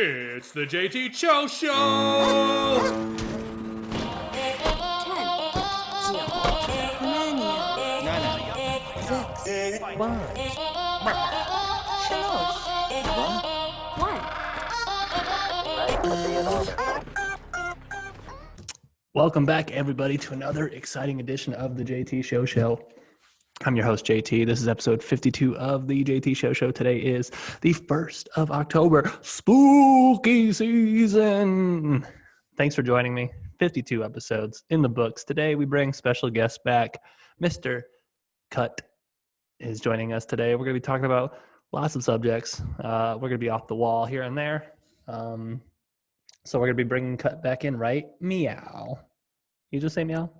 It's the JT Cho Show! 10, Welcome back, everybody, to another exciting edition of the JT Show. I'm your host, JT. This is episode 52 of the JT Show. Today is the 1st of October, spooky season. Thanks for joining me. 52 episodes in the books. Today, we bring special guest back. Mr. Cut is joining us today. We're going to be talking about lots of subjects. We're going to be off the wall here and there. So we're going to be bringing Cut back in, right? Meow. You just say meow?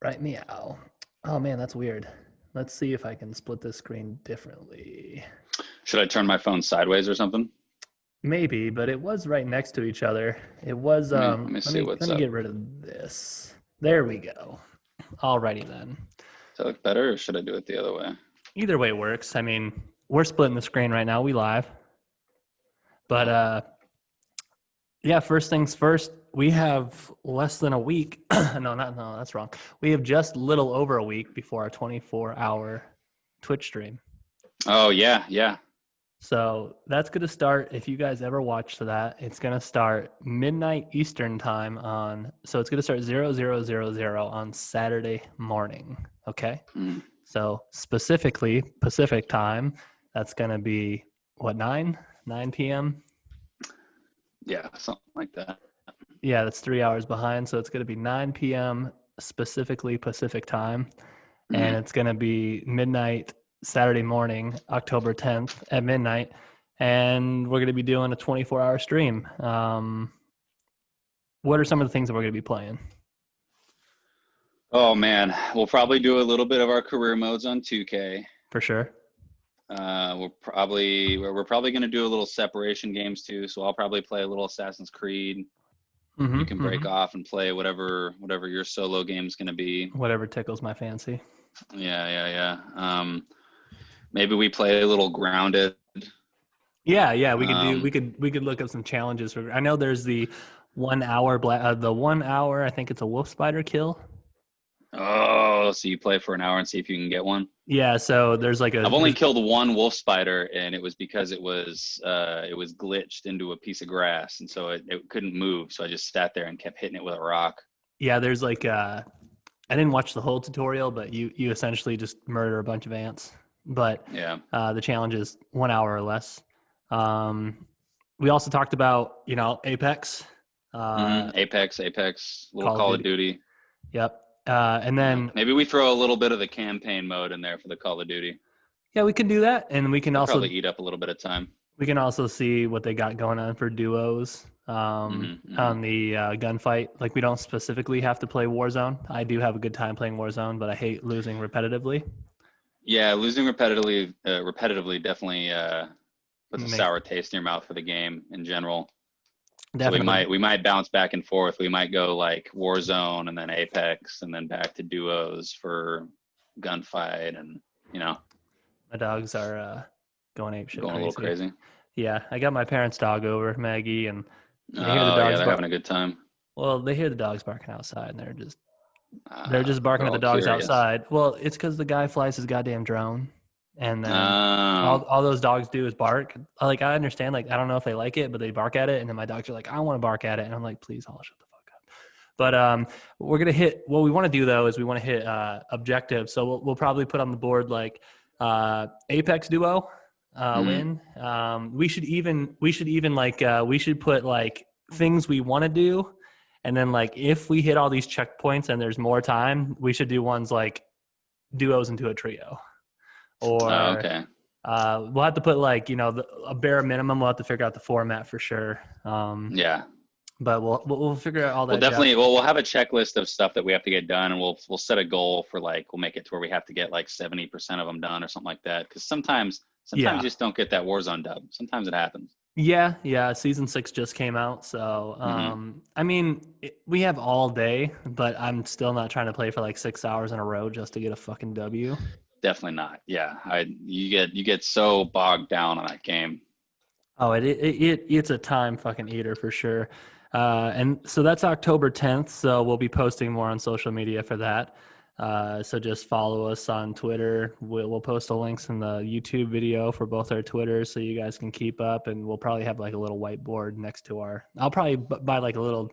Right, meow. Oh, man, that's weird. Let's see if I can split this screen differently. Should I turn my phone sideways or something? Maybe, but it was right next to each other. It was, let me see what's let me up. get rid of this. There we go. Alrighty then. Does that look better, or should I do it the other way? Either way works. I mean, we're splitting the screen right now. We live. But, yeah, first things first, we have less than a week. No, that's wrong. We have just little over a week before our 24-hour Twitch stream. Oh, yeah. So that's going to start, if you guys ever watched that, it's going to start midnight Eastern time so it's going to start 0000 on Saturday morning, okay? Mm. So specifically Pacific time, that's going to be, 9 p.m.? Yeah, something like that. Yeah, that's 3 hours behind. So it's going to be 9 p.m. specifically Pacific time. Mm. And it's going to be midnight Saturday morning, October 10th at midnight. And we're going to be doing a 24-hour stream. What are some of the things that we're going to be playing? Oh, man. We'll probably do a little bit of our career modes on 2K. For sure. We're probably going to do a little separation games too. So I'll probably play a little Assassin's Creed. Mm-hmm, you can break off and play whatever your solo game's going to be. Whatever tickles my fancy. Yeah. Maybe we play a little Grounded. Yeah. We could look up some challenges. I know there's the 1 hour I think it's a wolf spider kill. Oh, so you play for an hour and see if you can get one? Yeah, so there's like I've only killed one wolf spider, and it was because it was glitched into a piece of grass, and so it couldn't move. So I just sat there and kept hitting it with a rock. Yeah, there's like I didn't watch the whole tutorial, but you essentially just murder a bunch of ants. But yeah, the challenge is 1 hour or less. We also talked about Apex. Apex, little Call of Duty. Yep. And then maybe we throw a little bit of the campaign mode in there for the Call of Duty. Yeah, we can do that, and we can also probably eat up a little bit of time. We can also see what they got going on for duos on the gunfight. Like, we don't specifically have to play Warzone. I do have a good time playing Warzone, but I hate losing repetitively. Yeah, losing repetitively definitely puts a sour taste in your mouth for the game in general. Definitely. So we might bounce back and forth. We might go like Warzone and then Apex and then back to duos for gunfight, and my dogs are going apeshit, going a little crazy. Yeah, I got my parents' dog over, Maggie, and they hear the dogs they're having a good time. Well, they hear the dogs barking outside, and they're just barking at the dogs outside. Well, it's because the guy flies his goddamn drone. And then all those dogs do is bark. Like, I understand, like, I don't know if they like it, but they bark at it. And then my dogs are like, I want to bark at it. And I'm like, please, all shut the fuck up. But we're going to hit, what we want to do, though, is we want to hit objectives. So we'll probably put on the board, like, Apex Duo win. We should put, like, things we want to do. And then, like, if we hit all these checkpoints and there's more time, we should do ones like duos into a trio. Or okay. We'll have to put, like, a bare minimum. We'll have to figure out the format for sure. Yeah. But we'll figure out all that. We'll definitely we'll have a checklist of stuff that we have to get done, and we'll set a goal for, like, we'll make it to where we have to get like 70% of them done or something like that. Because sometimes you just don't get that Warzone dub. Sometimes it happens. Yeah. Season 6 just came out, so I mean, we have all day, but I'm still not trying to play for like 6 hours in a row just to get a fucking W. definitely not. Yeah, you get so bogged down on that game. Oh, it's a time fucking eater for sure. And so that's October 10th. So we'll be posting more on social media for that. So just follow us on Twitter. We'll post the links in the YouTube video for both our Twitters so you guys can keep up. And we'll probably have like a little whiteboard next to I'll probably buy like a little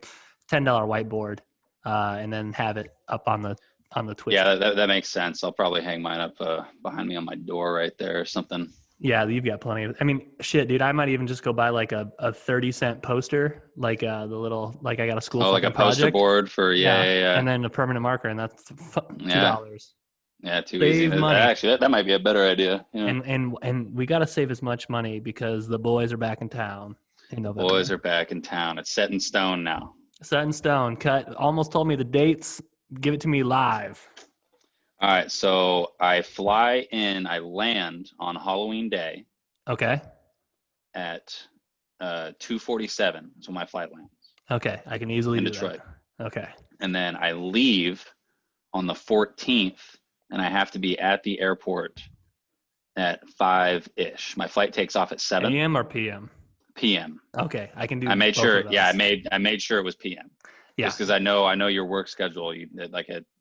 $10 whiteboard and then have it up on the Twitch. Yeah, that makes sense. I'll probably hang mine up behind me on my door right there or something. Yeah, you've got plenty of. I mean, shit, dude. I might even just go buy like a 30-cent poster, like the little like I got a school. Oh, like a poster project. board for yeah, and then a permanent marker, and that's $2. Yeah, too Save easy. money. Actually, that might be a better idea. Yeah. And we got to save as much money because the boys are back in town in November. Boys are back in town. It's set in stone now. Set in stone. Cut. Almost told me the dates. Give it to me live. All right, so I fly in. I land on Halloween Day. Okay. At 2:47 is when my flight lands. Okay, I can easily in do Detroit. That. Okay. And then I leave on the 14th, and I have to be at the airport at 5-ish. My flight takes off at 7 AM or PM? PM. Okay, I can do. I made both sure. of those. Yeah, I made sure it was PM. Yeah. Just because I know your work schedule.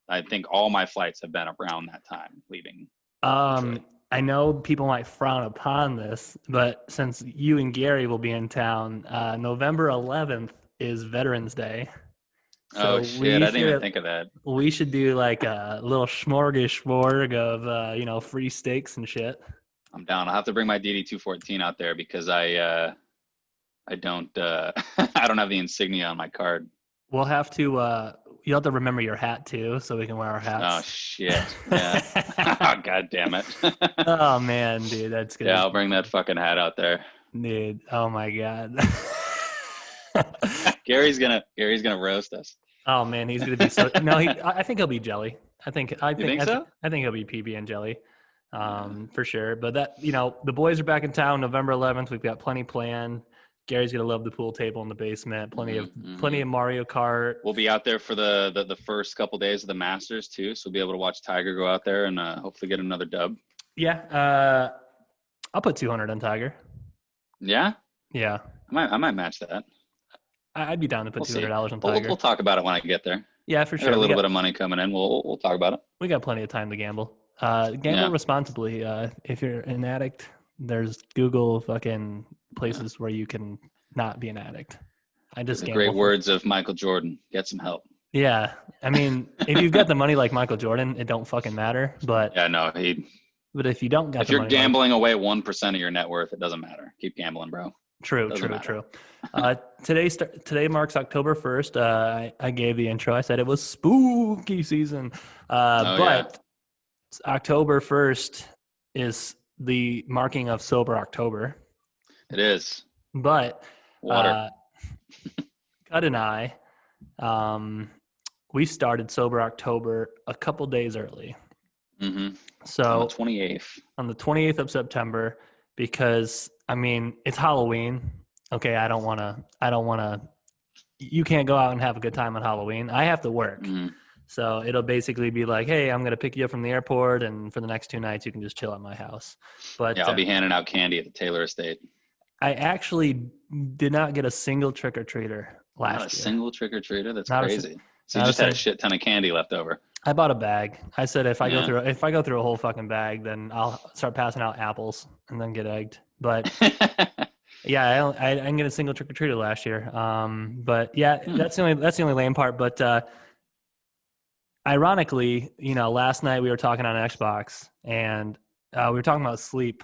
I think all my flights have been around that time leaving. Detroit. I know people might frown upon this, but since you and Gary will be in town, November 11th is Veterans Day. So oh shit! I didn't even think of that. We should do like a little smorgasbord of free steaks and shit. I'm down. I'll have to bring my DD-214 out there because I don't I don't have the insignia on my card. We'll have to. You'll have to remember your hat too, so we can wear our hats. Oh shit! Yeah. Oh, God damn it. Oh man, dude, that's good. Yeah, I'll bring that fucking hat out there. Dude, oh my god. Gary's gonna roast us. Oh man, he's gonna be so. No, I think he'll be jelly. I think so? I think he'll be PB and jelly, for sure. But that the boys are back in town November 11th. We've got plenty planned. Gary's gonna love the pool table in the basement. Plenty of Mario Kart. We'll be out there for the first couple days of the Masters too, so we'll be able to watch Tiger go out there and hopefully get another dub. Yeah, I'll put 200 on Tiger. Yeah. Yeah. I might match that. I'd be down to put $200 on Tiger. We'll talk about it when I get there. Yeah, for sure. I got a little bit of money coming in. We'll talk about it. We got plenty of time to gamble. Gamble responsibly. If you're an addict, there's Google fucking places where you can not be an addict. I just the great words of Michael Jordan. Get some help. Yeah, I mean, if you've got the money like Michael Jordan, it don't fucking matter. But yeah, no, But if you don't got, if you're gambling away 1% of your net worth, it doesn't matter. Keep gambling, bro. True. Today marks October 1st. I gave the intro. I said it was spooky season. But October 1st is the marking of Sober October. It is. But water. Cut and I, we started Sober October a couple days early. Mm-hmm. So on the 28th. On the 28th of September, because I mean it's Halloween. Okay, I don't want to. You can't go out and have a good time on Halloween. I have to work. Mm-hmm. So it'll basically be like, hey, I'm going to pick you up from the airport, and for the next 2 nights, you can just chill at my house. But yeah, I'll be handing out candy at the Taylor estate. I actually did not get a single trick-or-treater last year. Not a single trick-or-treater? That's not crazy. So you just had a shit ton of candy left over. I bought a bag. I said if I go through a whole fucking bag, then I'll start passing out apples and then get egged. But yeah, I didn't get a single trick-or-treater last year. But yeah, that's the only lame part. But ironically, last night we were talking on Xbox and we were talking about sleep,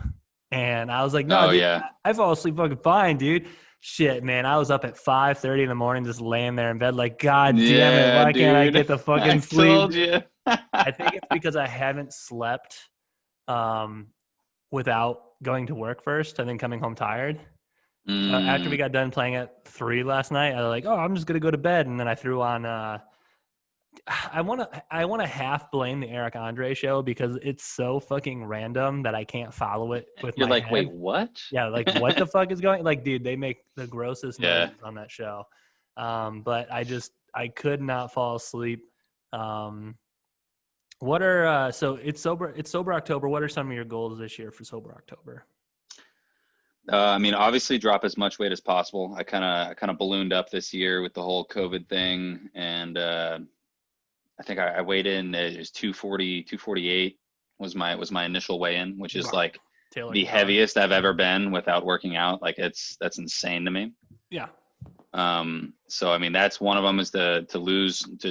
and I was like, no, dude, I fall asleep fucking fine, dude. Shit, man, I was up at 5:30 in the morning, just laying there in bed, like, God damn it, why can't I get the fucking sleep? I told you. I think it's because I haven't slept without going to work first and then coming home tired. After we got done playing at 3 last night, I was like, I'm just gonna go to bed, and then I threw on. I want to half blame the Eric Andre show because it's so fucking random that I can't follow it with You're my like, head. wait, what? Yeah, like what the fuck is going? Like, dude, they make the grossest noises on that show. But I could not fall asleep. What are so it's sober October. What are some of your goals this year for sober October? I mean, obviously drop as much weight as possible. I kind of ballooned up this year with the whole COVID thing. And I think I weighed in, it was 240, 248 was my initial weigh in, which is like the heaviest I've ever been without working out. Like that's insane to me. Yeah. So, I mean, that's one of them is to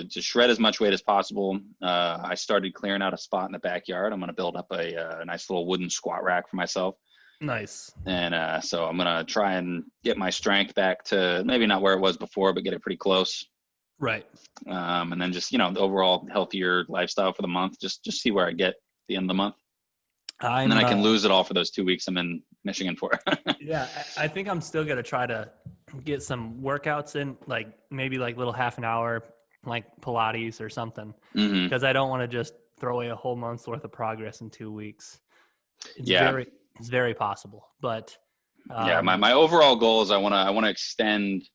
shred as much weight as possible. I started clearing out a spot in the backyard. I'm going to build up a nice little wooden squat rack for myself. Nice. And so I'm going to try and get my strength back to maybe not where it was before, but get it pretty close. Right. And then just, the overall healthier lifestyle for the month, just see where I get at the end of the month. And then I can lose it all for those 2 weeks I'm in Michigan for. Yeah. I think I'm still going to try to get some workouts in, like maybe like little half an hour, like Pilates or something, because I don't want to just throw away a whole month's worth of progress in 2 weeks. It's very possible, but my overall goal is I want to extend,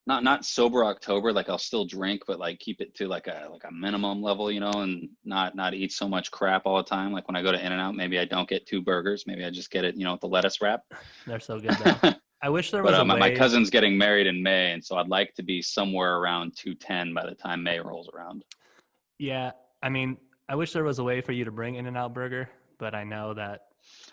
not sober October, like I'll still drink, but like keep it to like a minimum level, and not eat so much crap all the time. Like when I go to In-N-Out, maybe I don't get 2 burgers, maybe I just get it, with the lettuce wrap. They're so good though. I wish there was a way. My cousin's getting married in May, and so I'd like to be somewhere around 210 by the time May rolls around. Yeah, I mean, I wish there was a way for you to bring In-N-Out burger, but I know that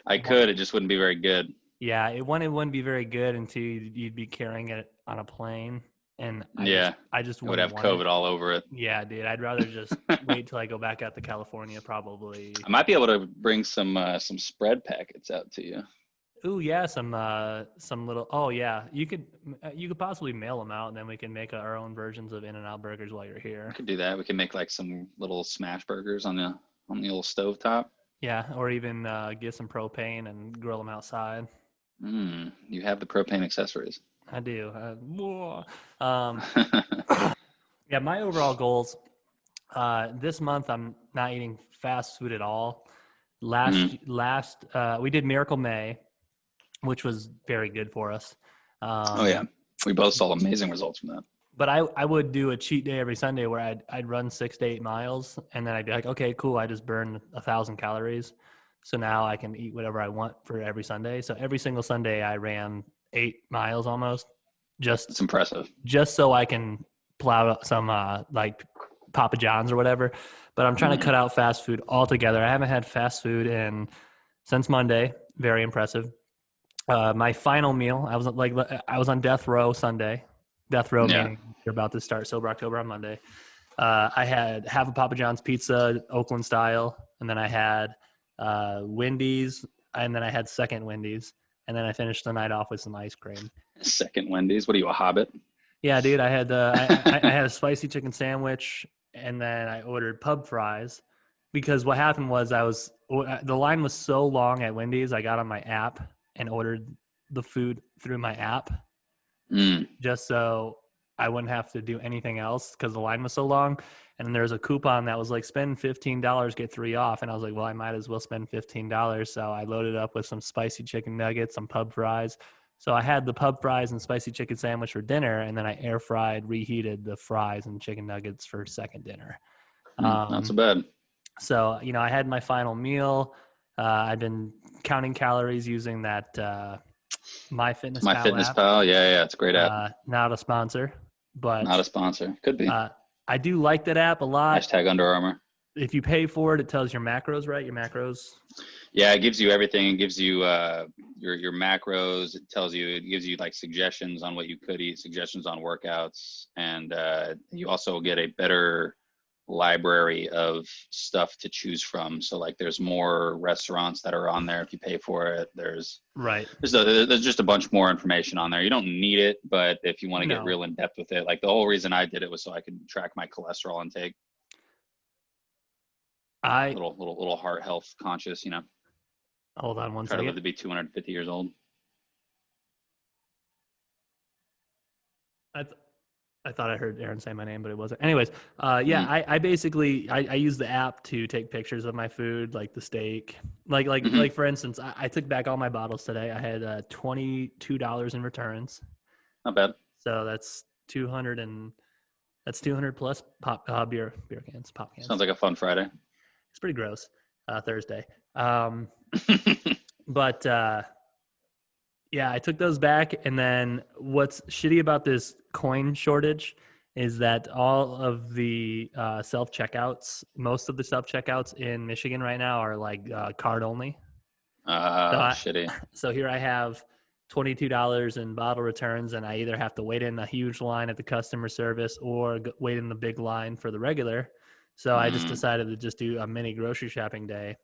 I could. It just wouldn't be very good. Yeah, it wouldn't be very good until you'd be carrying it on a plane, and I just would have COVID all over it. Yeah, dude, I'd rather just wait till I go back out to California. Probably. I might be able to bring some spread packets out to you. Ooh, yeah, some little. Oh, yeah, you could possibly mail them out, and then we can make our own versions of In-N-Out burgers while you're here. We could do that. We can make like some little smash burgers on the old stovetop. Yeah, or even get some propane and grill them outside. You have the propane accessories. I do. Yeah, my overall goals. This month, I'm not eating fast food at all. Last we did Miracle May, which was very good for us. We both saw amazing results from that. But I would do a cheat day every Sunday where I'd run 6 to 8 miles, and then I'd be like, okay, cool, I just burned 1,000 calories. So now I can eat whatever I want for every Sunday. So every single Sunday I ran 8 miles almost. It's impressive. Just so I can plow some like Papa John's or whatever. But I'm trying to cut out fast food altogether. I haven't had fast food since Monday. Very impressive. My final meal, I was on death row Sunday. Death row meaning you're about to start sober October on Monday. I had half a Papa John's pizza, Oakland style, and then I had Wendy's, and then I had second Wendy's, and then I finished the night off with some ice cream. Second Wendy's? What are you, a hobbit? Yeah, dude. I had I had a spicy chicken sandwich, and then I ordered pub fries, because what happened was the line was so long at Wendy's. I got on my app and ordered the food through my app, just so I wouldn't have to do anything else because the line was so long. And then there's a coupon that was like, spend $15, get 3 off. And I was like, well, I might as well spend $15. So I loaded up with some spicy chicken nuggets, some pub fries. So I had the pub fries and spicy chicken sandwich for dinner, and then I air fried, reheated the fries and chicken nuggets for second dinner. Not so bad. So, I had my final meal. I've been counting calories using that MyFitnessPal. Yeah, it's a great app. Not a sponsor, but not a sponsor. Could be. I do like that app a lot. # Under Armour. If you pay for it, it tells your macros, right? Your macros. Yeah, it gives you everything. It gives you your macros. It gives you like suggestions on what you could eat, suggestions on workouts, and you also get a better library of stuff to choose from. So like there's more restaurants that are on there if you pay for it. There's just a bunch more information on there. You don't need it, but if you want to get real in depth with it, like the whole reason I did it was so I could track my cholesterol intake. Little heart health conscious, Hold on one second. Try to live second. to be 250 years old. I thought I heard Aaron say my name, but it wasn't. Anyways, I basically I use the app to take pictures of my food, like the steak. Like for instance, I took back all my bottles today. I had $22 in returns. Not bad. So that's 200 plus pop cans. Sounds like a fun Friday. It's pretty gross. Thursday. But yeah, I took those back. And then what's shitty about this coin shortage is that all of the self-checkouts, most of the self-checkouts in Michigan right now are like card only. Shitty. So here I have $22 in bottle returns, and I either have to wait in a huge line at the customer service or wait in the big line for the regular. So I just decided to just do a mini grocery shopping day.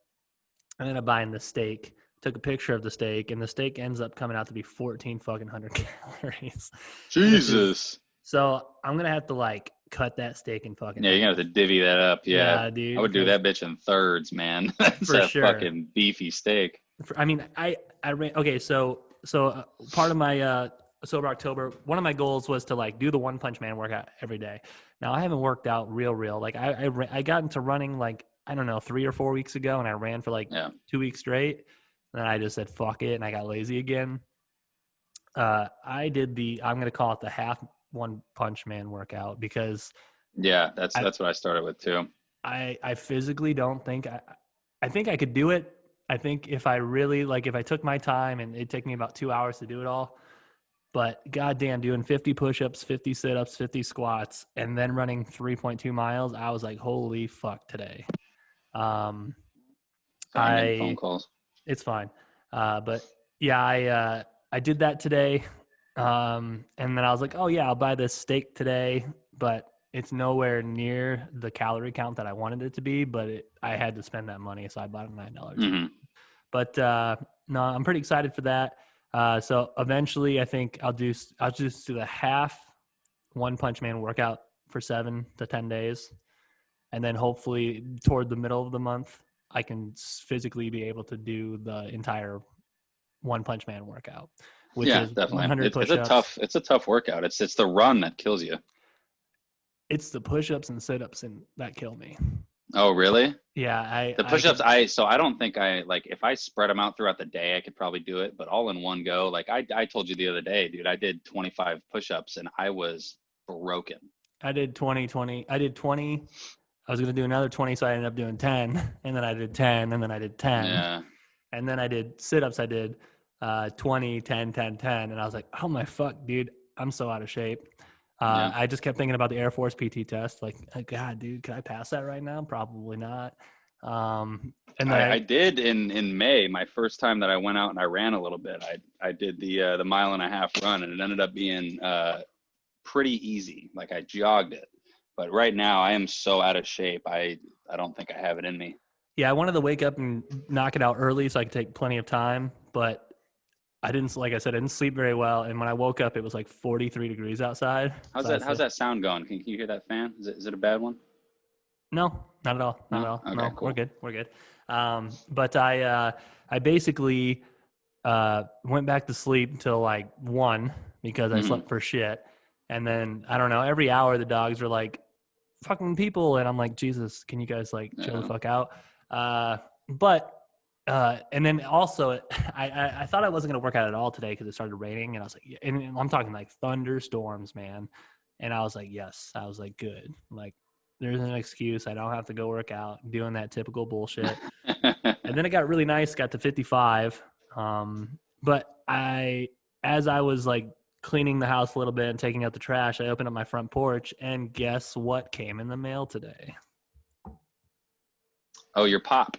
I ended up buying the steak, took a picture of the steak, and the steak ends up coming out to be 1,400 calories. Jesus. So I'm going to have to like cut that steak and fucking. Yeah, you're going to have to divvy that up. Yeah, dude. I would do that bitch in thirds, man. That's For a sure. fucking beefy steak. I mean, I ran, okay. So part of my Sober October, one of my goals was to like do the One Punch Man workout every day. Now I haven't worked out real. Like I got into running like, I don't know, 3 or 4 weeks ago, and I ran for like 2 weeks straight. And then I just said, fuck it. And I got lazy again. I did I'm going to call it the half One Punch Man workout because that's what I started with too. I physically don't think I think I could do it. I think if I really if I took my time, and it'd take me about 2 hours to do it all, but goddamn, doing 50 push-ups, 50 sit-ups, 50 squats, and then running 3.2 miles, I was like, holy fuck today. Sorry, I'm getting phone calls. It's fine. But yeah, I did that today. And then I was like, oh yeah, I'll buy this steak today, but it's nowhere near the calorie count that I wanted it to be, but I had to spend that money. So I bought it $9. Mm-hmm. But no, I'm pretty excited for that. So eventually I think I'll just do the half One Punch Man workout for 7 to 10 days. And then hopefully toward the middle of the month, I can physically be able to do the entire One Punch Man workout, which is definitely 100 push-ups. It's a tough workout. It's the run that kills you. It's the push-ups and sit-ups that kill me. Oh, really? Yeah, the push-ups. I don't think if I spread them out throughout the day, I could probably do it. But all in one go, like I told you the other day, dude, I did 25 push-ups and I was broken. I did 20. I did 20. I was going to do another 20, so I ended up doing 10, and then I did 10, and then I did 10. Yeah. And then I did sit-ups. I did 20, 10, 10, 10. And I was like, oh my fuck, dude, I'm so out of shape. I just kept thinking about the Air Force PT test. Like, God, dude, could I pass that right now? Probably not. And then I did in May, my first time that I went out and I ran a little bit. I did the 1.5 mile run, and it ended up being pretty easy. Like I jogged it. But right now I am so out of shape. I don't think I have it in me. Yeah, I wanted to wake up and knock it out early so I could take plenty of time, but I didn't, like I said, I didn't sleep very well. And when I woke up, it was like 43 degrees outside. How's that sound going? Can you hear that fan? Is it a bad one? No, not at all. Not at all. Okay, no, cool. We're good. But I basically went back to sleep until like 1 because I slept for shit. And then I don't know, every hour the dogs were like, fucking people, and I'm like, Jesus, can you guys like chill the fuck out? And then also I thought I wasn't gonna work out at all today because it started raining, and I was like, and I'm talking like thunderstorms, man. And I was like, yes, I was like, good, like there's an excuse. I don't have to go work out, doing that typical bullshit. And then it got really nice, got to 55. But as I was like cleaning the house a little bit and taking out the trash, I opened up my front porch, and guess what came in the mail today? Oh, your pop.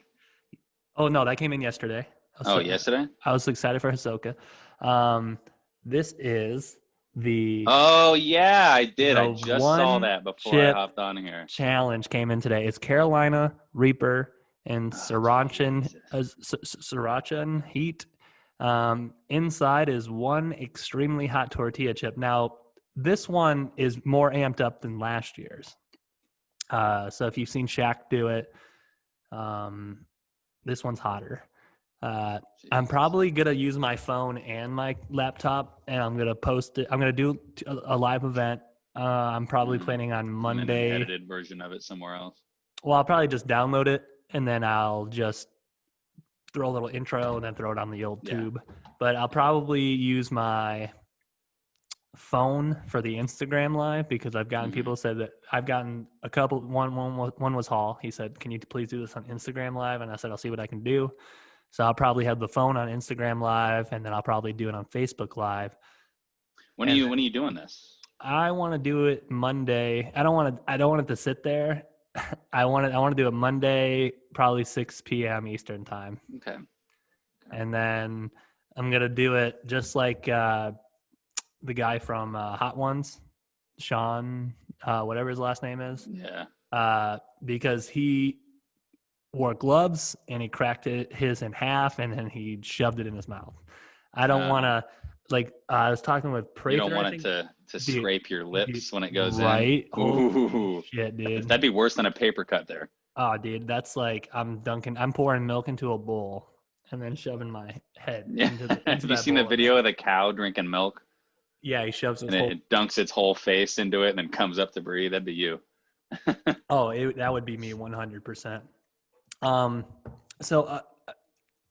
Oh no, that came in yesterday. Yesterday? I was excited for Hisoka. This is the Oh yeah, I did. I just saw that before I hopped on here. Challenge came in today. It's Carolina Reaper and Sriracha Heat. Inside is one extremely hot tortilla chip. Now, this one is more amped up than last year's. So if you've seen Shaq do it, this one's hotter. I'm probably going to use my phone and my laptop, and I'm going to post it. I'm going to do a live event. I'm probably planning on Monday. An edited version of it somewhere else. Well, I'll probably just download it, and then I'll just throw a little intro and then throw it on the old tube. But I'll probably use my phone for the Instagram live because I've gotten people said that I've gotten a couple. One was Hall. He said, "Can you please do this on Instagram live?" And I said, "I'll see what I can do." So I'll probably have the phone on Instagram live, and then I'll probably do it on Facebook live. When are you doing this? I want to do it Monday. I don't want it to sit there. I want to do it Monday, probably 6 p.m. Eastern time. Okay. And then I'm going to do it just like the guy from Hot Ones, Sean, whatever his last name is. Yeah. Because he wore gloves and he cracked his in half and then he shoved it in his mouth. I don't want to, like, I was talking with Prather. You don't want it to scrape your lips when it goes right? in. Ooh. Shit, dude. That'd be worse than a paper cut there. Oh, dude, that's like I'm pouring milk into a bowl and then shoving my head into Have you seen the video of the cow drinking milk? Yeah, he shoves and it dunks its whole face into it and then comes up to breathe. That'd be you. That would be me 100%. So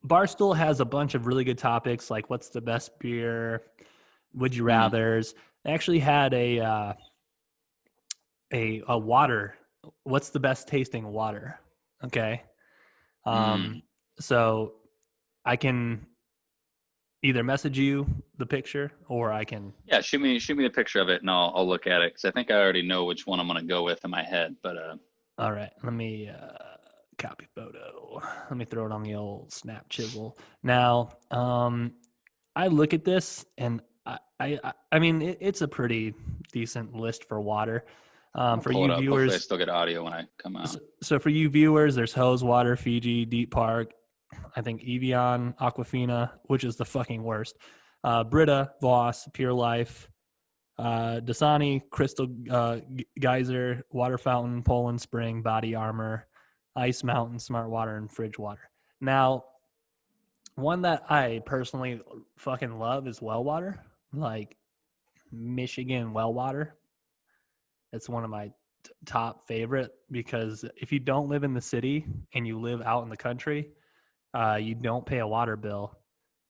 Barstool has a bunch of really good topics like what's the best beer, would you rathers. They actually had a water. What's the best tasting water? Okay. So I can either message you the picture or I can. Yeah, shoot me the picture of it and I'll look at it because I think I already know which one I'm gonna go with in my head. But all right, let me copy photo. Let me throw it on the old Snap Chisel. Now, I look at this and I mean it's a pretty decent list for water. For you viewers, hopefully I still get audio when I come out. So for you viewers, there's Hose Water, Fiji, Deep Park, I think Evian, Aquafina, which is the fucking worst. Brita, Voss, Pure Life, Dasani, Crystal Geyser, Water Fountain, Poland Spring, Body Armor, Ice Mountain, Smart Water, and Fridge Water. Now, one that I personally fucking love is well water, like Michigan well water. It's one of my top favorite because if you don't live in the city and you live out in the country, you don't pay a water bill.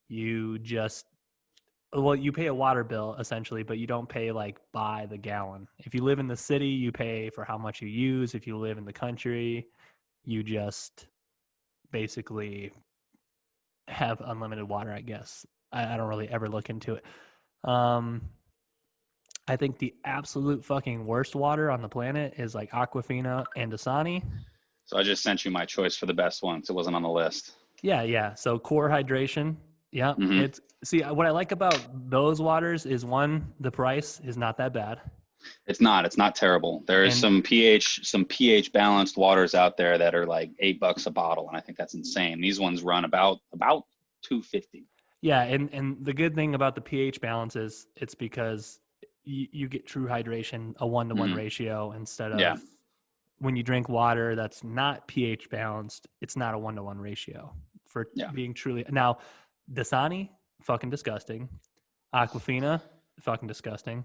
You pay a water bill essentially, but you don't pay like by the gallon. If you live in the city, you pay for how much you use. If you live in the country, you just basically have unlimited water, I guess. I don't really ever look into it. I think the absolute fucking worst water on the planet is like Aquafina and Dasani. So I just sent you my choice for the best one. So it wasn't on the list. Yeah. So Core Hydration. Yeah. Mm-hmm. What I like about those waters is one, the price is not that bad. It's not terrible. There's some pH balanced waters out there that are like $8 a bottle. And I think that's insane. These ones run about $2.50. Yeah. And the good thing about the pH balance is it's because you get true hydration, a 1-to-1 ratio instead of when you drink water that's not pH balanced, it's not a 1-to-1 ratio for being truly. Now, Dasani, fucking disgusting. Aquafina, fucking disgusting.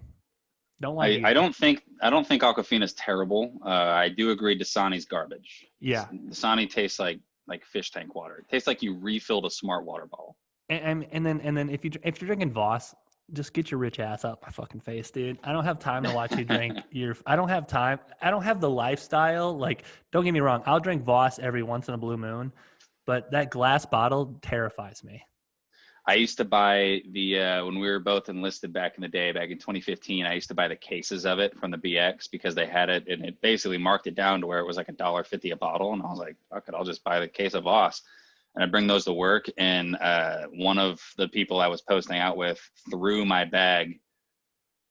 Don't like. I don't think Aquafina is terrible. I do agree Dasani's garbage. Yeah, Dasani tastes like fish tank water. It tastes like you refilled a Smart Water bottle. And then if you're drinking Voss, just get your rich ass out my fucking face, dude. I don't have time to watch you drink I don't have time. I don't have the lifestyle. Like, don't get me wrong. I'll drink Voss every once in a blue moon, but that glass bottle terrifies me. I used to buy when we were both enlisted back in the day, back in 2015, I used to buy the cases of it from the BX because they had it and it basically marked it down to where it was like $1.50 a bottle. And I was like, fuck it, I'll just buy the case of Voss. And I bring those to work, and one of the people I was posting out with threw my bag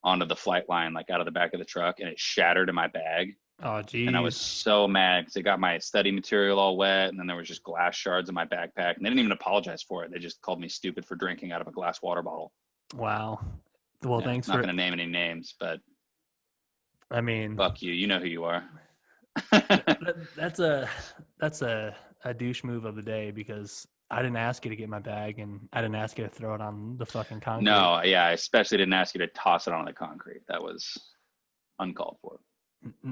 onto the flight line, like out of the back of the truck, and it shattered in my bag. Oh, geez. And I was so mad because it got my study material all wet, and then there was just glass shards in my backpack, and they didn't even apologize for it. They just called me stupid for drinking out of a glass water bottle. Well, thanks for. I'm not going to name any names, but I mean, fuck you. You know who you are. That's a douche move of the day because I didn't ask you to get my bag and I didn't ask you to throw it on the fucking concrete. No, yeah, I especially didn't ask you to toss it on the concrete. That was uncalled for.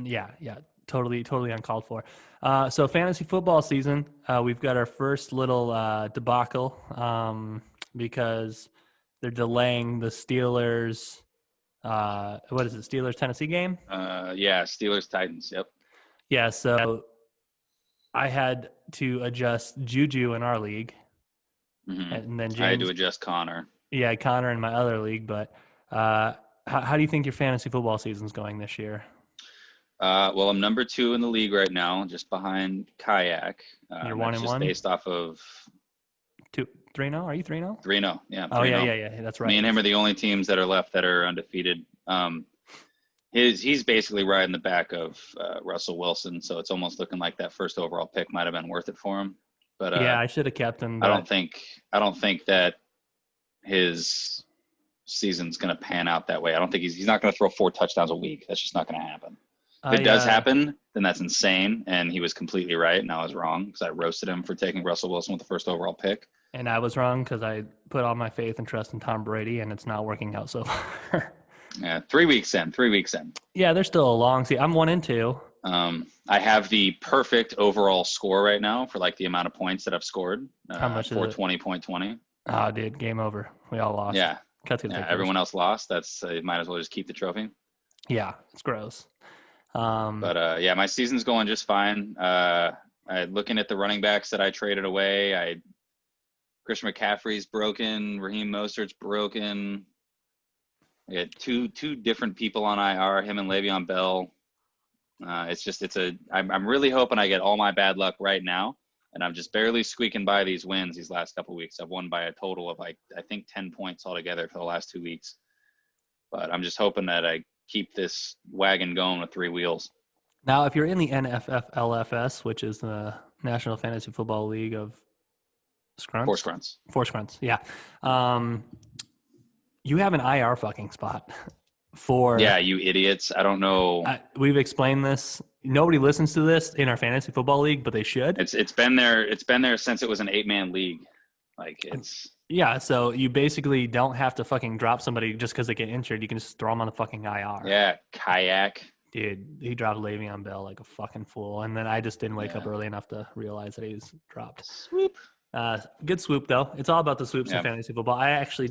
Yeah, totally uncalled for. So fantasy football season, we've got our first little debacle because they're delaying the Steelers what is it, Steelers-Tennessee game? Yeah, Steelers-Titans. Yep. Yeah, so I had to adjust Juju in our league, and then I had to James. adjust Connor. Yeah, Connor in my other league. But how do you think your fantasy football season's going this year? Well, I'm number 2 in the league right now, just behind Kayak. You're That's 1-1? just based off of 3-0? Are you 3-0? 3-0. Yeah. Oh, 3-0. yeah. That's right. Me and him are the only teams that are left that are undefeated. He's basically right in the back of Russell Wilson, so it's almost looking like that first overall pick might have been worth it for him. But yeah, I should have kept him. But... I don't think that his season's going to pan out that way. I don't think he's not going to throw 4 touchdowns a week. That's just not going to happen. If it does happen, then that's insane, and he was completely right, and I was wrong because I roasted him for taking Russell Wilson with the first overall pick. And I was wrong because I put all my faith and trust in Tom Brady, and it's not working out so far. Yeah, 3 weeks in. Yeah, there's still a long season. I'm 1-2. I have the perfect overall score right now for like the amount of points that I've scored. How much is it? 420.20. Oh, dude, game over. We all lost. Yeah. Cut to the pictures. Everyone else lost. That's you might as well just keep the trophy. Yeah, it's gross. But yeah, my season's going just fine. Looking at the running backs that I traded away, Christian McCaffrey's broken, Raheem Mostert's broken. I had two different people on IR, him and Le'Veon Bell. I'm really hoping I get all my bad luck right now, and I'm just barely squeaking by these wins these last couple of weeks. I've won by a total of I think 10 points altogether for the last 2 weeks. But I'm just hoping that I keep this wagon going with 3 wheels. Now, if you're in the NFFLFS, which is the National Fantasy Football League of Scrunts? 4 Scrunts. 4 Scrunts, yeah. You have an IR fucking spot for... Yeah, you idiots. I don't know. We've explained this. Nobody listens to this in our fantasy football league, but they should. It's been there. It's been there since it was an 8-man league. Like it's... Yeah, so you basically don't have to fucking drop somebody just because they get injured. You can just throw them on the fucking IR. Yeah, Kayak. Dude, he dropped Le'Veon Bell like a fucking fool. And then I just didn't wake up early enough to realize that he was dropped. Swoop. Good swoop, though. It's all about the swoops in fantasy football. I actually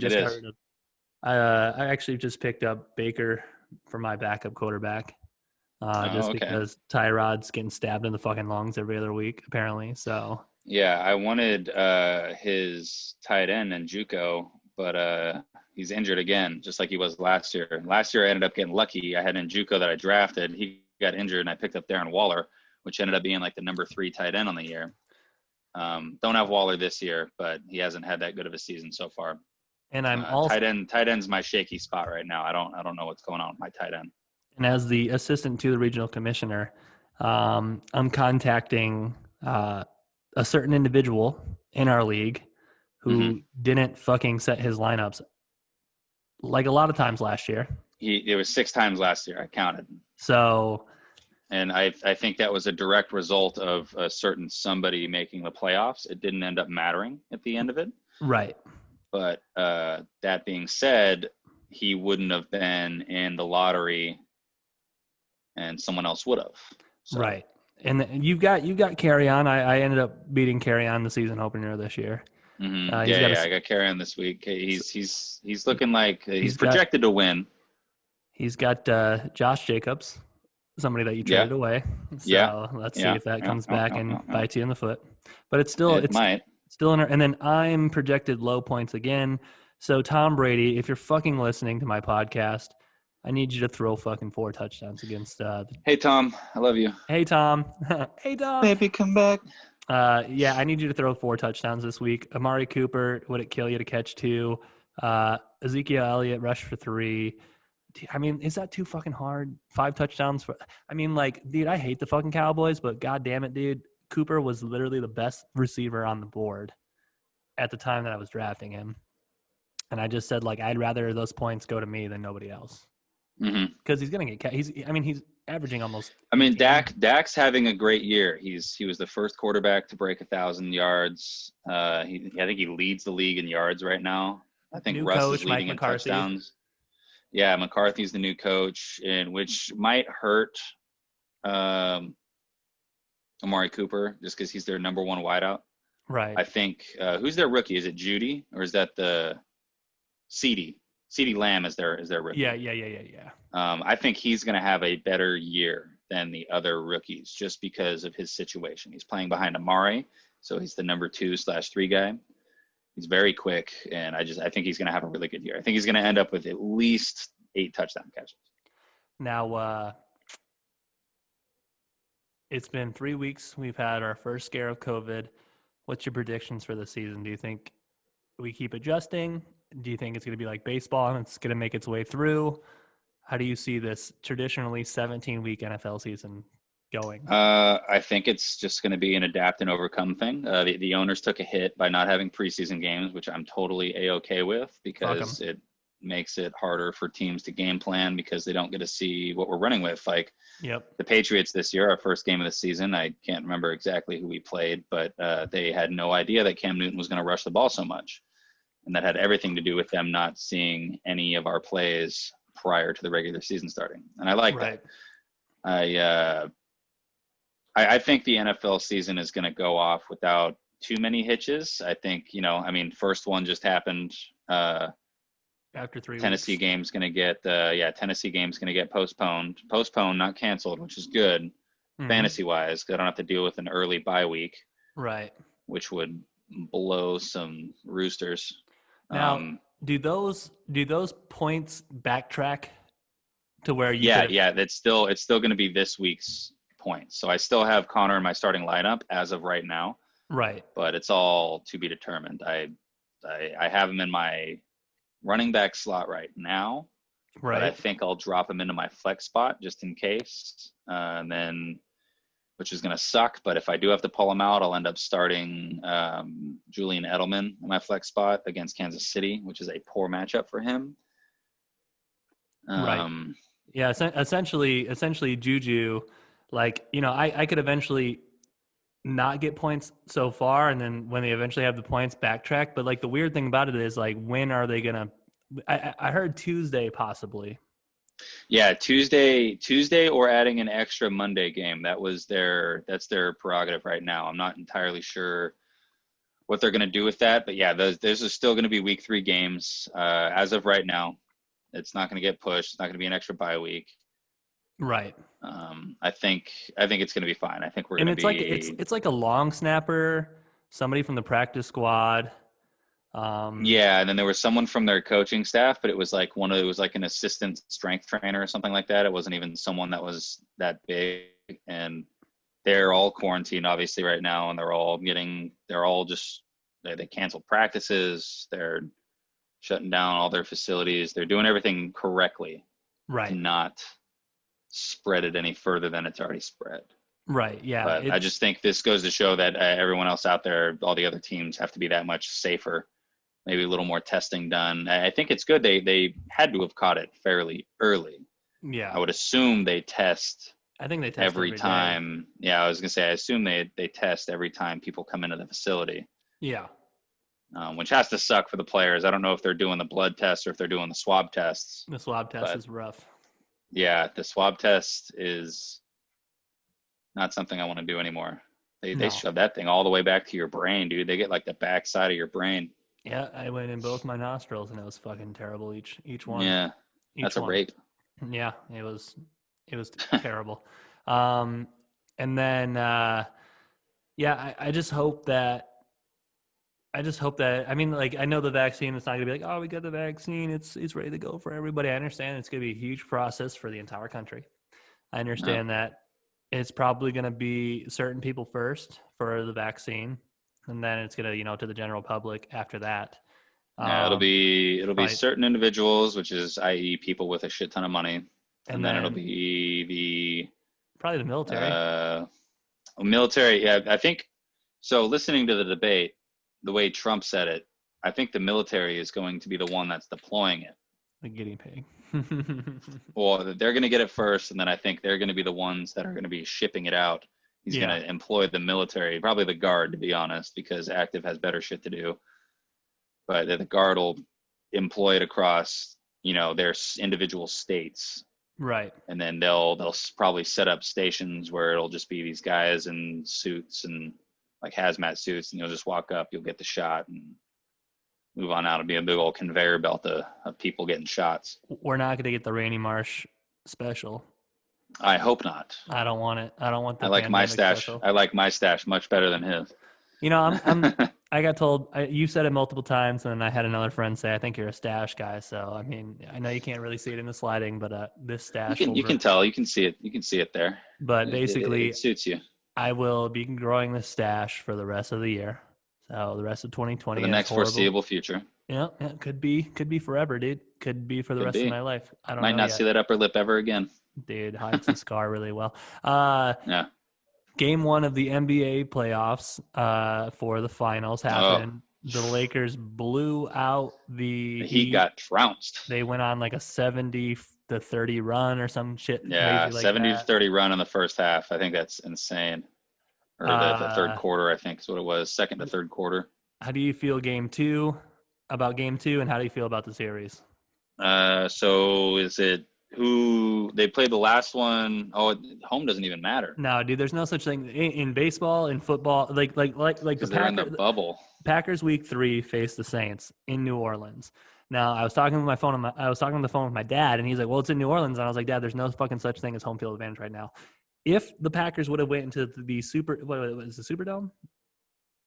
just picked up Baker for my backup quarterback. Because Tyrod's getting stabbed in the fucking lungs every other week, apparently. So... Yeah, I wanted his tight end in JUCO, but he's injured again, just like he was last year. Last year, I ended up getting lucky. I had in JUCO that I drafted. He got injured, and I picked up Darren Waller, which ended up being like the number 3 tight end on the year. Don't have Waller this year, but he hasn't had that good of a season so far. And I'm also tight end's my shaky spot right now. I don't know what's going on with my tight end. And as the assistant to the regional commissioner, I'm contacting a certain individual in our league who didn't fucking set his lineups like a lot of times last year. It was 6 times last year. I counted. So, and I think that was a direct result of a certain somebody making the playoffs. It didn't end up mattering at the end of it. Right. But that being said, he wouldn't have been in the lottery and someone else would have. So. Right. And you've got Carry On. I ended up beating Carry On the season opener this year. Mm-hmm. I got Carry On this week. He's looking like he's projected to win. He's got Josh Jacobs, somebody that you traded away. So let's see if that comes back and bites you in the foot. But it's still still in. And then I'm projected low points again. So Tom Brady, if you're fucking listening to my podcast, I need you to throw fucking 4 touchdowns against. Hey Tom, I love you. Hey Tom, hey Tom. Maybe come back. Yeah, I need you to throw 4 touchdowns this week. Amari Cooper, would it kill you to catch 2? Ezekiel Elliott, rush for 3. I mean, is that too fucking hard? 5 touchdowns for. I mean, like, dude, I hate the fucking Cowboys, but god damn it, dude, Cooper was literally the best receiver on the board at the time that I was drafting him, and I just said like I'd rather those points go to me than nobody else. Because he's gonna get. He's averaging almost. I mean, Dak's having a great year. He was the first quarterback to break 1,000 yards. I think he leads the league in yards right now. I think new Russ coach, is leading Mike in McCarthy. touchdowns. Yeah, McCarthy's the new coach, and which might hurt Amari Cooper just because he's their number 1 wideout. Right. I think who's their rookie? Is it Judy or is that the CD? CeeDee Lamb is their rookie. Yeah. I think he's going to have a better year than the other rookies just because of his situation. He's playing behind Amari, so he's the number 2/3 guy. He's very quick, and I think he's going to have a really good year. I think he's going to end up with at least 8 touchdown catches. Now, it's been 3 weeks. We've had our first scare of COVID. What's your predictions for the season? Do you think we keep adjusting? Do you think it's going to be like baseball and it's going to make its way through? How do you see this traditionally 17-week NFL season going? I think it's just going to be an adapt and overcome thing. The owners took a hit by not having preseason games, which I'm totally A-okay with because it makes it harder for teams to game plan because they don't get to see what we're running with. Like the Patriots this year, our first game of the season, I can't remember exactly who we played, but they had no idea that Cam Newton was going to rush the ball so much. And that had everything to do with them not seeing any of our plays prior to the regular season starting. And I like that. I think the NFL season is going to go off without too many hitches. I think, first one just happened. After 3 weeks. Tennessee game's going to get Tennessee game's going to get postponed, not canceled, which is good fantasy wise. I don't have to deal with an early bye week, right? Which would blow some roosters. Now, do those points backtrack to where you? It's still going to be this week's points. So I still have Connor in my starting lineup as of right now. Right. But it's all to be determined. I have him in my running back slot right now. Right. But I think I'll drop him into my flex spot just in case. And then, which is going to suck. But if I do have to pull him out, I'll end up starting Julian Edelman in my flex spot against Kansas City, which is a poor matchup for him. Right. Yeah. Essentially, Juju, I could eventually not get points so far, and then when they eventually have the points, backtrack. But the weird thing about it is when are they gonna? I heard Tuesday possibly. Yeah, Tuesday, or adding an extra Monday game. That's their prerogative right now. I'm not entirely sure what they're going to do with that, but yeah, those are still going to be week 3 games as of right now. It's not going to get pushed. It's not going to be an extra bye week. Right. I think it's going to be fine. I think we're going to be. It's like a long snapper, somebody from the practice squad. And then there was someone from their coaching staff, but it was like an assistant strength trainer or something like that. It wasn't even someone that was that big, and they're all quarantined obviously right now, and they canceled practices. They're shutting down all their facilities. They're doing everything correctly, right? To not spread it any further than it's already spread. Right. Yeah. But I just think this goes to show that everyone else out there, all the other teams, have to be that much safer. Maybe a little more testing done. I think it's good. They had to have caught it fairly early. Yeah. I would assume they test. I think they test every time. Day. Yeah, I was gonna say. I assume they test every time people come into the facility. Yeah. Which has to suck for the players. I don't know if they're doing the blood tests or if they're doing the swab tests. The swab test is rough. Yeah, the swab test is not something I want to do anymore. They shove that thing all the way back to your brain, dude. They get the back side of your brain. Yeah, I went in both my nostrils, and it was fucking terrible. Each one. Yeah, that's a rape. Yeah, it was terrible. And then, I just hope that. I mean, I know the vaccine. It's not gonna be we got the vaccine. It's ready to go for everybody. I understand it's gonna be a huge process for the entire country. I understand that it's probably gonna be certain people first for the vaccine. And then it's gonna, to the general public after that. Yeah, it'll be certain individuals, which is i.e. people with a shit ton of money, and then it'll be probably the military. Military, yeah, I think so. Listening to the debate, the way Trump said it, I think the military is going to be the one that's deploying it. The guinea pig. Well, they're going to get it first, and then I think they're going to be the ones that are going to be shipping it out. He's going to employ the military, probably the Guard, to be honest, because active has better shit to do. But the Guard will employ it across, their individual states. Right. And then they'll probably set up stations where it'll just be these guys in suits and hazmat suits, and you'll just walk up, you'll get the shot, and move on out and be a big old conveyor belt of people getting shots. We're not going to get the Randy Marsh special. I hope not. I don't want it. I don't want the I like my pandemic stash. special. I like my stash much better than his. You know, I got told, you said it multiple times, and I had another friend say, I think you're a stash guy. So, I mean, I know you can't really see it in the sliding, but this stash. You can tell. You can see it. You can see it there. But basically, it suits you. I will be growing this stash for the rest of the year. So the rest of 2020. For the next foreseeable future. Yeah, could be forever, dude. Could be for the rest of my life. I don't know. Might not see that upper lip ever again. Dude, hides the scar really well. Yeah. Game 1 of the NBA playoffs for the finals happened. The Lakers blew out the Heat. Got trounced. They went on like a 70-30 run or some shit. Yeah, like 70-30 run in the first half. I think that's insane. Or the third quarter, I think is what it was. Second to third quarter. How do you feel about game 2, and how do you feel about the series? So is it who they played the last one? Oh, home doesn't even matter. No, dude, there's no such thing in baseball, in football. Like the they're in the bubble. Packers week 3 faced the Saints in New Orleans. Now, I was talking on the phone with my dad, and he's like, "Well, it's in New Orleans," and I was like, "Dad, there's no fucking such thing as home field advantage right now." If the Packers would have went into what was the Superdome?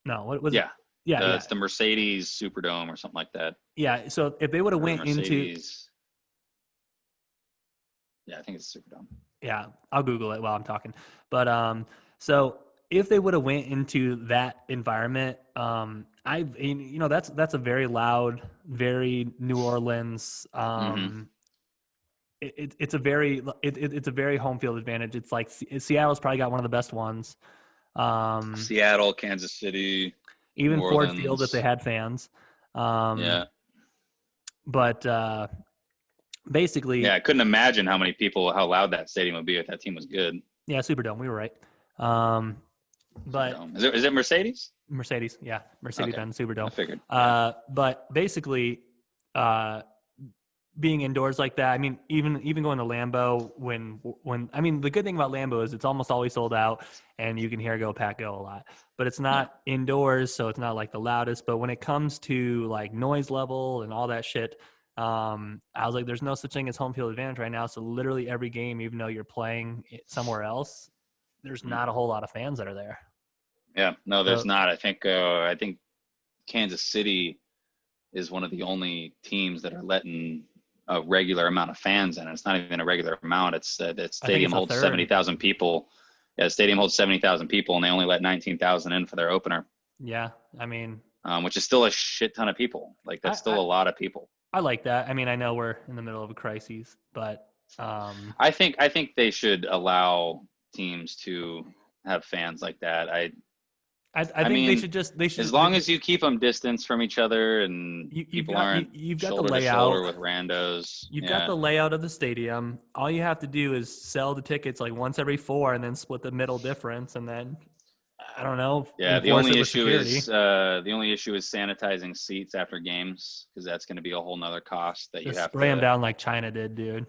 No, what was it? Yeah, it's the Mercedes Superdome or something like that. Yeah, so if they would have went into I think it's Superdome. Yeah, I'll Google it while I'm talking. But so if they would have went into that environment, that's a very loud, very New Orleans. It's a very home field advantage. It's like Seattle's probably got one of the best ones. Seattle, Kansas City, even New Ford Orleans. Field if they had fans. But basically, I couldn't imagine how loud that stadium would be if that team was good. Yeah, Superdome. We were right. But is it Mercedes? Mercedes, yeah, Mercedes-Benz Superdome. I figured. But basically, being indoors like that, I mean, even going to Lambeau when I mean, the good thing about Lambeau is it's almost always sold out, and you can hear Go Pack Go a lot. But it's not indoors, so it's not like the loudest. But when it comes to like noise level and all that shit, I was like, there's no such thing as home field advantage right now. So literally every game, even though you're playing somewhere else, there's not a whole lot of fans that are there. Yeah, no, there's not. I think Kansas City is one of the only teams that are letting a regular amount of fans in. It's not even a regular amount. It's stadium holds 70,000 people. Yeah, the stadium holds 70,000 people, and they only let 19,000 in for their opener. Yeah, I mean, which is still a shit ton of people. Like that's still a lot of people. I like that. I mean, I know we're in the middle of a crisis, but I think they should allow teams to have fans like that. I think they should as long as you keep them distance from each other and people aren't shoulder to shoulder with randos. You've got the layout of the stadium. All you have to do is sell the tickets like once every 4 and then split the middle difference, and then I don't know. Yeah, the only issue is sanitizing seats after games, because that's going to be a whole nother cost that you have to spray them down like China did, dude.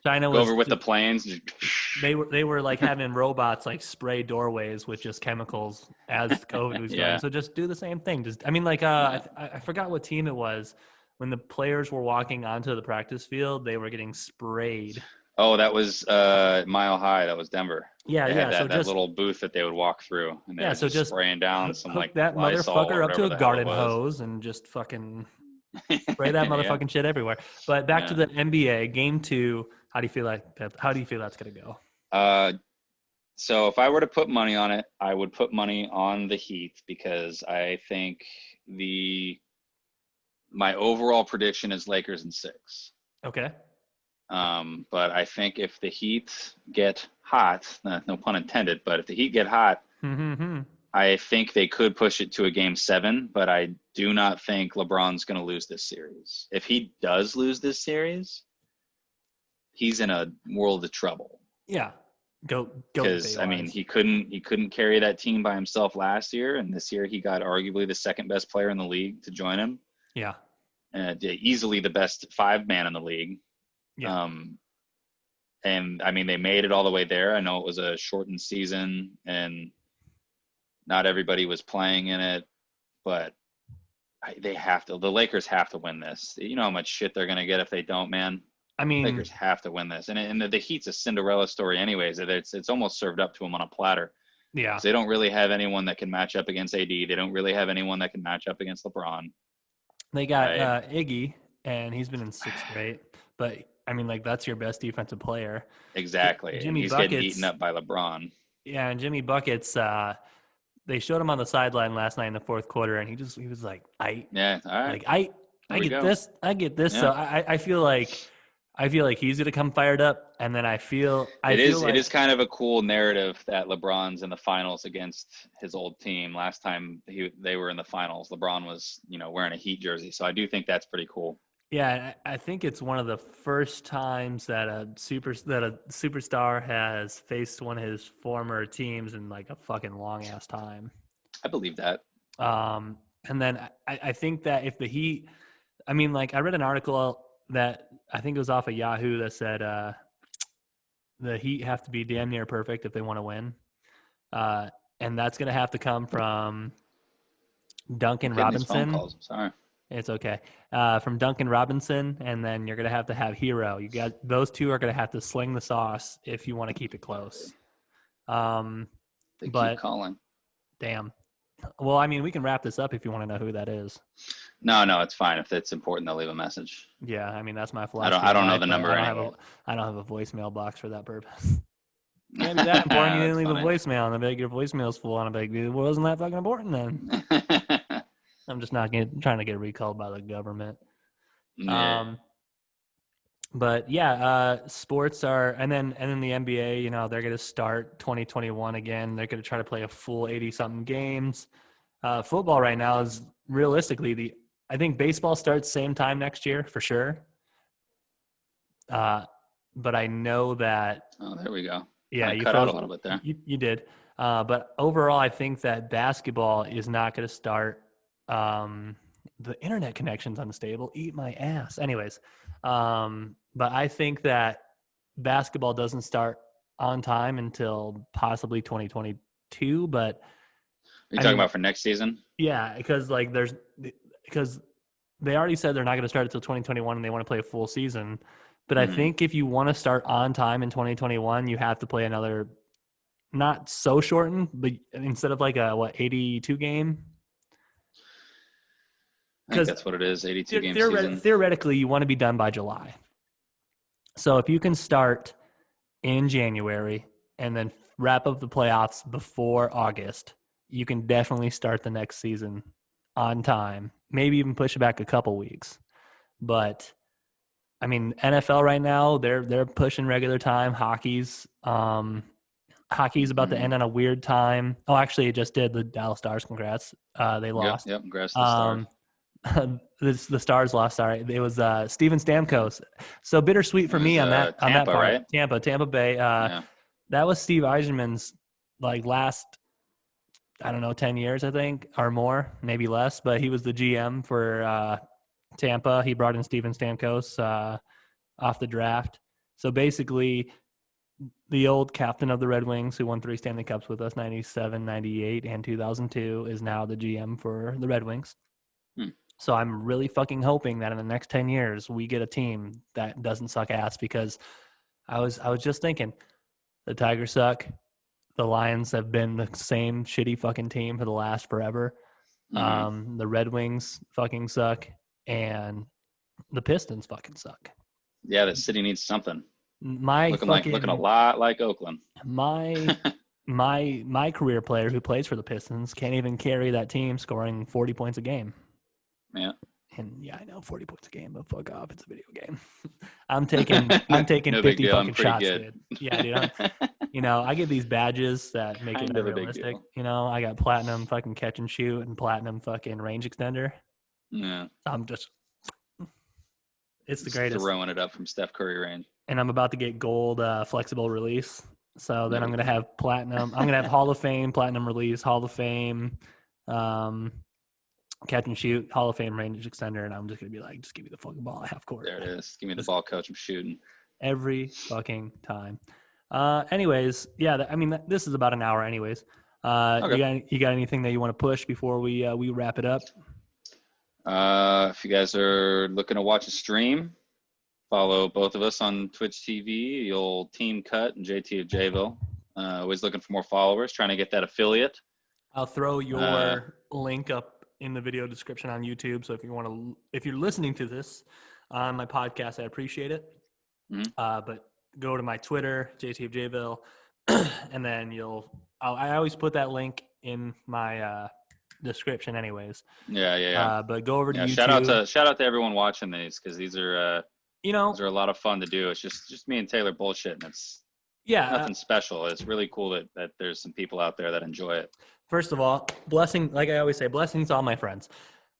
China was over with the planes. They were like having robots like spray doorways with just chemicals as COVID was going. So just do the same thing. I forgot what team it was. When the players were walking onto the practice field, they were getting sprayed. Oh, that was Mile High. That was Denver. Yeah, that little booth that they would walk through, and they were just spraying down some like that Lysol motherfucker up to a garden hose and just fucking spray that motherfucking shit everywhere. But back to the NBA game 2. How do you feel that's gonna go? So if I were to put money on it, I would put money on the Heat, because I think my overall prediction is Lakers in 6. Okay. But I think if the Heat get hot, no pun intended, but if the Heat get hot, I think they could push it to a game 7, but I do not think LeBron's going to lose this series. If he does lose this series, he's in a world of trouble. Yeah. Go. Because I mean, he couldn't carry that team by himself last year, and this year he got arguably the second best player in the league to join him. Yeah. Easily the best 5-man in the league. Yeah. And I mean, they made it all the way there. I know it was a shortened season and not everybody was playing in it, but they have to. The Lakers have to win this. You know how much shit they're gonna get if they don't, man. I mean, Lakers have to win this, and the Heat's a Cinderella story, anyways. It's almost served up to them on a platter. yeah, They don't really have anyone that can match up against AD. They don't really have anyone that can match up against LeBron. they got Right. Iggy, and he's been in sixth grade. But I mean, like that's your best defensive player. Exactly. And Jimmy he's getting Buckets- eaten up by LeBron. Yeah, and Jimmy Buckets. They showed him on the sideline last night in the fourth quarter, and he was like, Yeah. All right. like I There we get go. this, I get this. So I feel like he's gonna come fired up, and then I feel It like, is kind of a cool narrative that LeBron's in the finals against his old team. Last time they were in the finals, LeBron was, wearing a Heat jersey. So I do think that's pretty cool. Yeah, I think it's one of the first times that a superstar has faced one of his former teams in like a fucking long ass time. I believe that. And then I think that if the Heat, I mean, like I read an article that I think it was off of Yahoo that said the Heat have to be damn near perfect if they want to win, and that's going to have to come from Duncan Getting these phone Robinson. calls. I'm sorry. It's okay. From Duncan Robinson, and then you're going to have Hero. You got those two are going to have to sling the sauce if you want to keep it close. They But- keep calling. Damn. Well, I mean, we can wrap this up if you want to know who that is. No, it's fine. If it's important, they'll leave a message. Yeah, I mean that's my philosophy. I don't know in the life, but number I don't anyway. I don't have a voicemail box for that purpose. Can't be that important. You didn't leave a voicemail, and I'm like, your voicemail's full. And I'm like, it wasn't that fucking important then. I'm just not trying to get recalled by the government. Yeah. But yeah, sports are, and then the NBA, they're going to start 2021 again. They're going to try to play a full 80-something games. Football right now is realistically I think baseball starts same time next year for sure. But I know that. Oh, there we go. Yeah, you cut out a little bit there. You did. But overall, I think that basketball is not going to start. The internet connection's unstable. Eat my ass. Anyways, but I think that basketball doesn't start on time until possibly 2022. But Are you talking about for next season? yeah, because they already said they're not going to start until 2021, and they want to play a full season. But I think if you want to start on time in 2021, you have to play another, not so shortened, but instead of like a 82 game. I think that's what it is. 82 game season. Theoretically, you want to be done by July. So if you can start in January and then wrap up the playoffs before August, you can definitely start the next season on time. Maybe even push it back a couple weeks. But I mean, NFL right now, they're pushing regular time. Hockey's about to end on a weird time. Oh, actually, it just did. The Dallas Stars, congrats. They lost. Yep, congrats to the Stars. The Stars lost. Sorry, it was Steven Stamkos. So bittersweet for me on that Tampa, part. right? Tampa Bay. Yeah. That was Steve Eisenman's last, I don't know, 10 years I think, or more, maybe less. But he was the GM for Tampa. He brought in Steven Stamkos off the draft. So basically, the old captain of the Red Wings, who won 3 Stanley Cups with us, 97, 98, and 2002, is now the GM for the Red Wings. So I'm really fucking hoping that in the next 10 years we get a team that doesn't suck ass, because I was just thinking the Tigers suck. The Lions have been the same shitty fucking team for the last forever. The Red Wings fucking suck, and the Pistons fucking suck. Yeah, the city needs something. Looking a lot like Oakland. My career player who plays for the Pistons can't even carry that team, scoring 40 points a game. Yeah. And yeah, I know 40 points a game, but fuck off, it's a video game. I'm taking No 50 big deal. I'm fucking pretty shots, good. dude. Yeah, dude. I get these badges that make Kind it of a big realistic. deal. I got platinum fucking catch and shoot and platinum fucking range extender. Yeah. I'm just, it's the Just greatest. throwing it up from Steph Curry range. And I'm about to get gold flexible release. So then There I'm we going to have platinum. I'm going to have Hall of Fame, platinum release, Hall of Fame, catch and shoot, Hall of Fame range extender. And I'm just going to be like, just give me the fucking ball at half court. There it is. Give me the ball, coach. I'm shooting. Every fucking time. Anyways, yeah, this is about an hour anyways. Okay. You got anything that you want to push before we wrap it up? If you guys are looking to watch a stream, follow both of us on Twitch TV, the old Team Cut and JT of Jayville. Always looking for more followers, trying to get that affiliate. I'll throw your link up in the video description on YouTube. So if you're listening to this on my podcast, I appreciate it. But go to my Twitter, JT of Jayville, and then I always put that link in my description anyways. Yeah. But go over to YouTube. Shout out to everyone watching these, because these are these are a lot of fun to do. It's just me and Taylor bullshitting. It's nothing special. It's really cool that there's some people out there that enjoy it. First of all, like I always say, blessings to all my friends.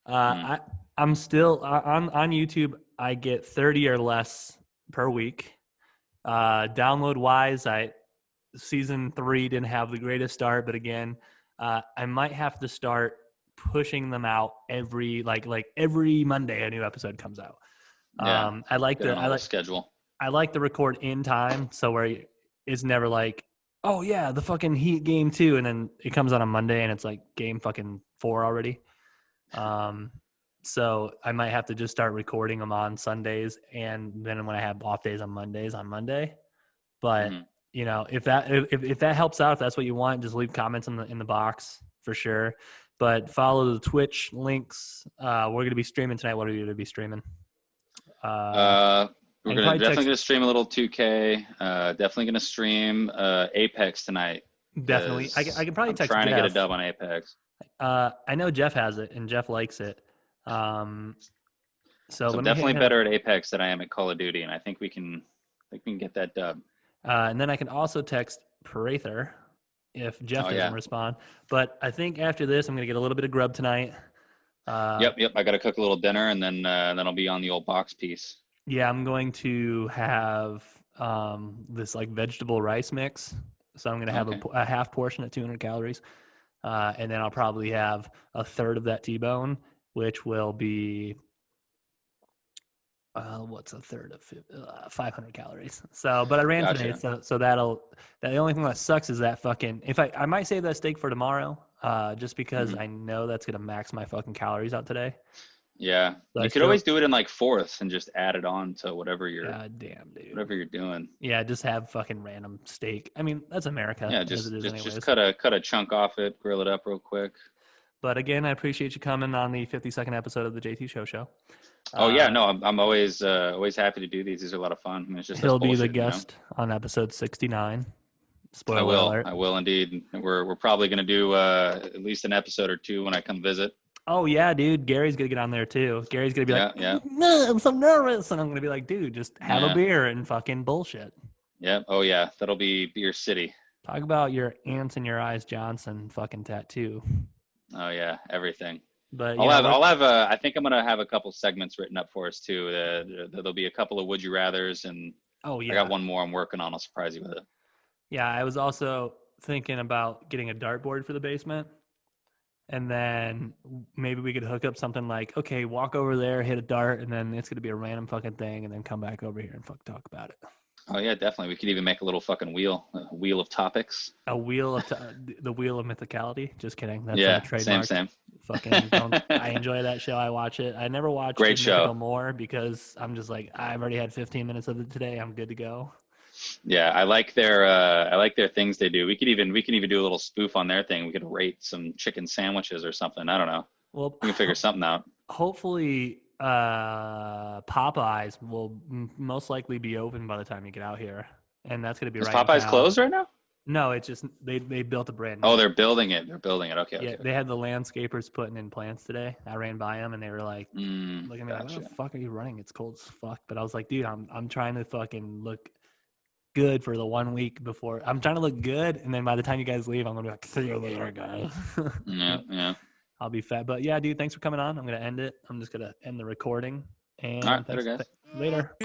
I'm still on YouTube. I get 30 or less per week. Download wise, season 3 didn't have the greatest start, but again, I might have to start pushing them out every Monday a new episode comes out. I like the schedule. I like the record in time, so where it's never like, oh yeah, the fucking Heat game 2, and then it comes out on Monday and it's like game fucking 4 already. So I might have to just start recording them on Sundays, and then when I have off days on Mondays on Monday. But if that helps out, if that's what you want, just leave comments in the box for sure. But follow the Twitch links. We're gonna be streaming tonight. What are you gonna be streaming? We're definitely gonna stream a little 2K. Definitely gonna stream Apex tonight. Definitely, I can probably text. Trying to get a dub on Apex. I know Jeff has it, and Jeff likes it. So I'm definitely better at Apex than I am at Call of Duty, and I think we can get that dub. And then I can also text Prather if Jeff doesn't respond. But I think after this, I'm gonna get a little bit of grub tonight. Yep. I got to cook a little dinner, and then I'll be on the old box piece. Yeah, I'm going to have this like vegetable rice mix. So I'm going to have a half portion at 200 calories. And then I'll probably have a third of that T-bone, which will be, what's a third of 500 calories. So, but I ran today. So the only thing that sucks is that fucking, I might save that steak for tomorrow, just because I know that's going to max my fucking calories out today. Yeah, so you could always do it in like fourths and just add it on to whatever you're. God damn, dude. Whatever you're doing. Yeah, just have fucking random steak. I mean, that's America. Yeah, just cut a chunk off it, grill it up real quick. But again, I appreciate you coming on the 52nd episode of the JT Show. Oh yeah, no, I'm always happy to do these. These are a lot of fun. I mean, it's just he'll be the guest on episode 69. Spoiler alert. I will indeed. We're probably gonna do at least an episode or two when I come visit. Oh yeah, dude. Gary's gonna get on there too. Gary's gonna be like, no, I'm so nervous, and I'm gonna be like, dude, just have a beer and fucking bullshit. Yeah. Oh yeah, that'll be Beer City. Talk about your ants in your eyes, Johnson fucking tattoo. Oh yeah, everything. But I'll have I think I'm gonna have a couple segments written up for us too. There'll be a couple of would you rather's, and I got one more I'm working on. I'll surprise you with it. Yeah, I was also thinking about getting a dartboard for the basement. And then maybe we could hook up something like, okay, walk over there, hit a dart, and then it's going to be a random fucking thing, and then come back over here and talk about it. Oh, yeah, definitely. We could even make a little fucking wheel, a wheel of topics. A wheel of the wheel of mythicality. Just kidding. That's a trademark. Same. Fucking I enjoy that show. I watch it. I never watched Great show. More because I'm just like, I've already had 15 minutes of it today. I'm good to go. Yeah, I like their things they do. We can even do a little spoof on their thing. We could rate some chicken sandwiches or something. I don't know. Well, we can figure something out. Hopefully, Popeyes will most likely be open by the time you get out here, and that's going to be right. Is Popeyes closed right now? No, it's just they built a brand new. Oh, they're building it. Okay. Yeah, they had the landscapers putting in plants today. I ran by them and they were like, looking at me like, what the fuck are you running? It's cold as fuck. But I was like, dude, I'm trying to fucking look good for the 1 week before. I'm trying to look good, and then by the time you guys leave, I'm gonna be like, see you later, guys. Yeah. I'll be fat. But yeah, dude, thanks for coming on. I'm gonna end it. I'm just gonna end the recording. And all right, later, guys. Later.